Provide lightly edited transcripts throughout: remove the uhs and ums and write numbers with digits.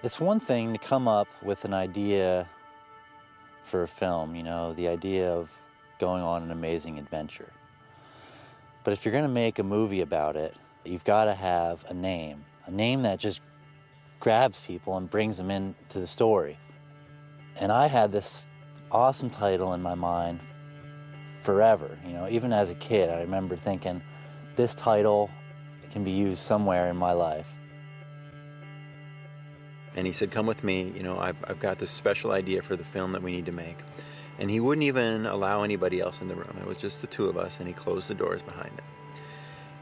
It's one thing to come up with an idea for a film, you know, the idea of going on an amazing adventure. But if you're going to make a movie about it, you've got to have a name that just grabs people and brings them into the story. And I had this awesome title in my mind forever, you know, even as a kid. I remember thinking, this title can be used somewhere in my life. And he said, come with me, you know, I've got this special idea for the film that we need to make. And he wouldn't even allow anybody else in the room. It was just the two of us, and he closed the doors behind him.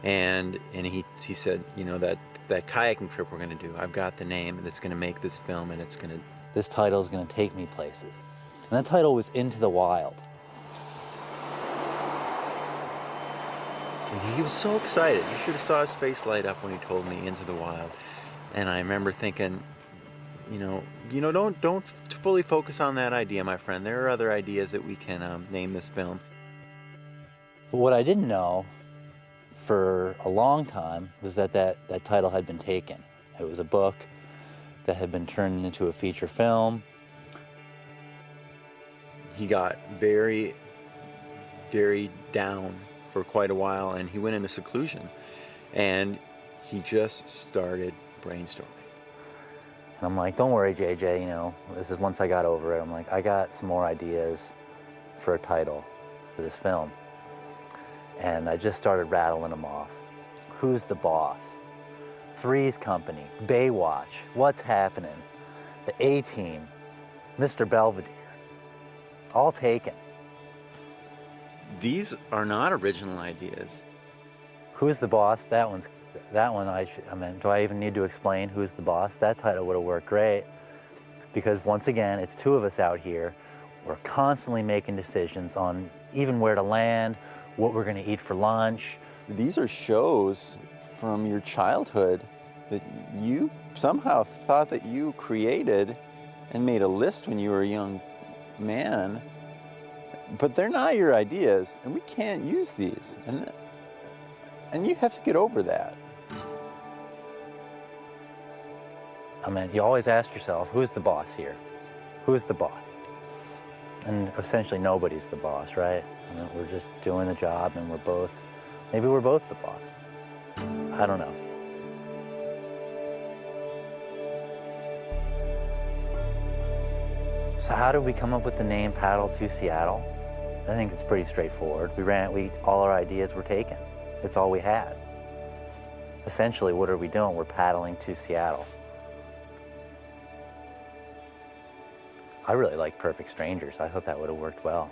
And he said, you know, that kayaking trip we're going to do, I've got the name that's going to make this film, and it's going to... This title is going to take me places. And that title was Into the Wild. And he was so excited. You should have saw his face light up when he told me Into the Wild. And I remember thinking, you know, don't fully focus on that idea, my friend. There are other ideas that we can name this film. But what I didn't know for a long time was that title had been taken. It was a book that had been turned into a feature film. He got very, very down for quite a while, and he went into seclusion, and he just started brainstorming. And I'm like, don't worry, JJ, you know, this is once I got over it. I'm like, I got some more ideas for a title for this film. And I just started rattling them off. Who's the Boss? Three's Company, Baywatch, What's Happening, The A-Team, Mr. Belvedere, all taken. These are not original ideas. Who's the Boss? That one, I mean, do I even need to explain Who's the Boss? That title would have worked great, because once again, it's two of us out here. We're constantly making decisions on even where to land, what we're gonna eat for lunch. These are shows from your childhood that you somehow thought that you created and made a list when you were a young man, but they're not your ideas, and we can't use these. And you have to get over that. I mean, you always ask yourself, who's the boss here? Who's the boss? And essentially nobody's the boss, right? I mean, we're just doing the job, and maybe we're both the boss. I don't know. So how did we come up with the name Paddle to Seattle? I think it's pretty straightforward. All our ideas were taken. It's all we had. Essentially, what are we doing? We're paddling to Seattle. I really like Perfect Strangers. I thought that would have worked well.